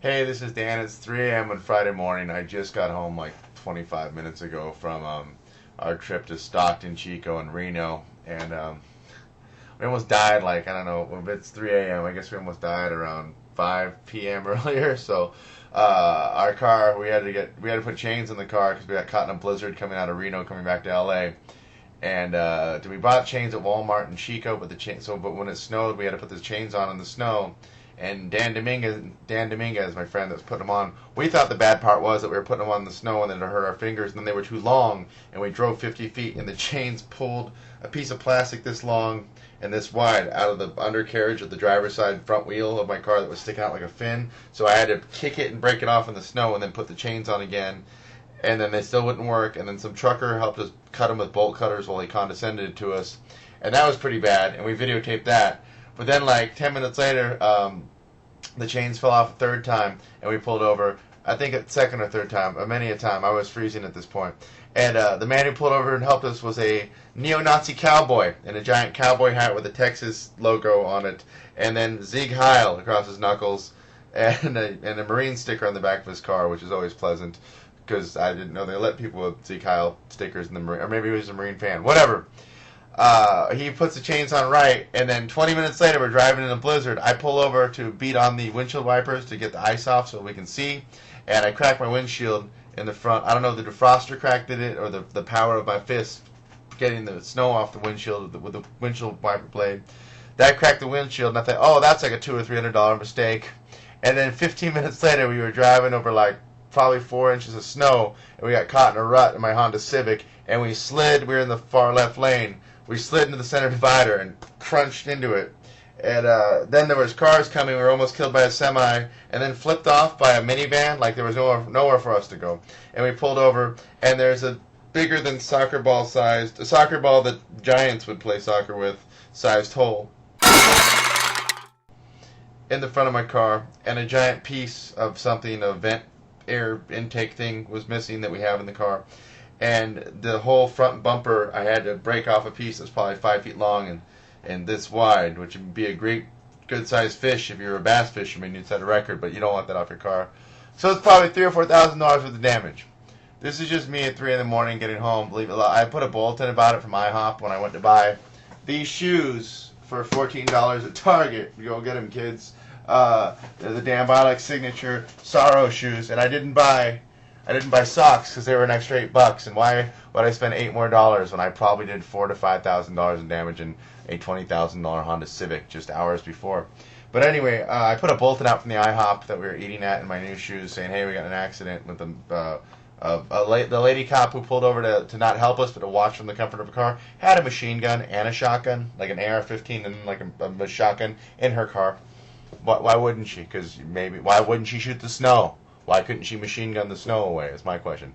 Hey, this is Dan. It's 3 a.m. on Friday morning. I just got home like 25 minutes ago from our trip to Stockton, Chico, and Reno. And we almost died, like, I don't know, if it's 3 a.m., I guess we almost died around 5 p.m. earlier. So our car, we had to put chains in the car because we got caught in a blizzard coming out of Reno, coming back to LA. And we bought chains at Walmart in Chico, but when it snowed, we had to put the chains on in the snow. And Dan Dominguez, my friend that was putting them on, we thought the bad part was that we were putting them on in the snow and then it hurt our fingers, and then they were too long, and we drove 50 feet, and the chains pulled a piece of plastic this long and this wide out of the undercarriage of the driver's side front wheel of my car that was sticking out like a fin. So I had to kick it and break it off in the snow and then put the chains on again, and then they still wouldn't work. And then some trucker helped us cut them with bolt cutters while he condescended to us, and that was pretty bad. And we videotaped that. But then, like 10 minutes later, the chains fell off a third time, and we pulled over. I think a second or third time, many a time. I was freezing at this point. And the man who pulled over and helped us was a neo-Nazi cowboy in a giant cowboy hat with a Texas logo on it, and then Sieg Heil across his knuckles, and a Marine sticker on the back of his car, which is always pleasant, because I didn't know they let people with Sieg Heil stickers in the Marine, or maybe he was a Marine fan, whatever. He puts the chains on right, and then 20 minutes later, we're driving in a blizzard. I pull over to beat on the windshield wipers to get the ice off so we can see, and I crack my windshield in the front. I don't know if the defroster cracked it or the power of my fist getting the snow off the windshield with the windshield wiper blade. That cracked the windshield, and I thought, oh, that's like a $200 or $300 mistake. And then 15 minutes later, we were driving over like probably 4 inches of snow, and we got caught in a rut in my Honda Civic, and we slid. We were in the far left lane. We slid into the center divider and crunched into it. And then there was cars coming. We were almost killed by a semi, and then flipped off by a minivan. Like there was nowhere for us to go. And we pulled over, and there's a bigger than soccer ball that Giants would play soccer with, sized hole in the front of my car, and a giant piece of something, a vent air intake thing was missing that we have in the car. And the whole front bumper, I had to break off a piece that's probably 5 feet long and this wide, which would be a great, good-sized fish if you're a bass fisherman. You'd set a record, but you don't want that off your car. So it's probably $3,000 or $4,000 worth of damage. This is just me at 3 in the morning getting home. Believe it or not, I put a bulletin about it from IHOP when I went to buy these shoes for $14 at Target. You go get them, kids. They're the Dan Bileck signature Sorrow shoes, and I didn't buy socks because they were an extra $8. And why would I spend $8 more when I probably did $4,000 to $5,000 in damage in a $20,000 Honda Civic just hours before? But anyway, I put a bulletin out from the IHOP that we were eating at in my new shoes, saying, "Hey, we got an accident with the lady cop who pulled over to not help us but to watch from the comfort of a car had a machine gun and a shotgun, like an AR-15 and like a shotgun in her car. Why wouldn't she? Why wouldn't she shoot the snow? Why couldn't she machine gun the snow away? Is my question.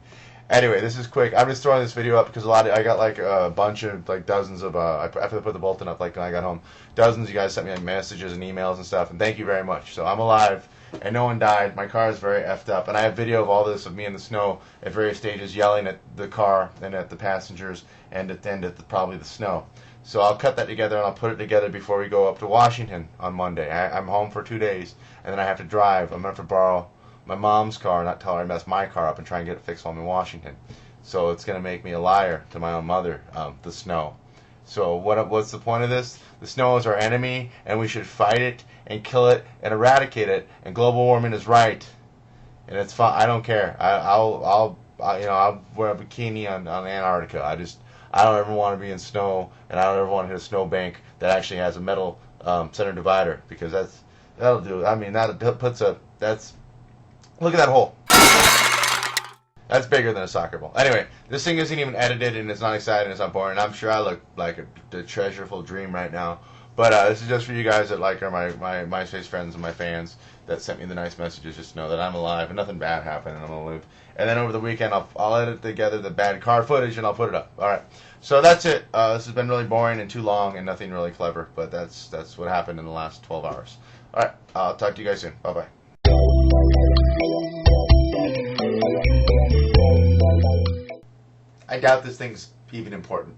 Anyway, this is quick. I'm just throwing this video up because I got like a bunch of, like dozens of, after I put the bulletin up, like when I got home, dozens of you guys sent me like messages and emails and stuff, and thank you very much. So I'm alive, and no one died. My car is very effed up, and I have video of all this of me in the snow at various stages yelling at the car and at the passengers and at probably the snow. So I'll cut that together and I'll put it together before we go up to Washington on Monday. I'm home for 2 days, and then I have to drive. I'm going to have to borrow my mom's car, not tell her I messed my car up, and try and get it fixed while I'm in Washington. So it's going to make me a liar to my own mother, the snow. So what's the point of this? The snow is our enemy, and we should fight it and kill it and eradicate it. And global warming is right, and it's fine. I don't care. I'll wear a bikini on Antarctica. I don't ever want to be in snow, and I don't ever want to hit a snow bank that actually has a metal center divider, because that'll do. I mean, look at that hole. That's bigger than a soccer ball. Anyway, this thing isn't even edited, and it's not exciting, it's not boring. I'm sure I look like a treasureful dream right now. But this is just for you guys that are my MySpace friends and my fans that sent me the nice messages, just to know that I'm alive and nothing bad happened and I'm going to live. And then over the weekend, I'll edit together the bad car footage and I'll put it up. All right. So that's it. This has been really boring and too long and nothing really clever. But that's what happened in the last 12 hours. All right. I'll talk to you guys soon. Bye-bye. I doubt this thing's even important.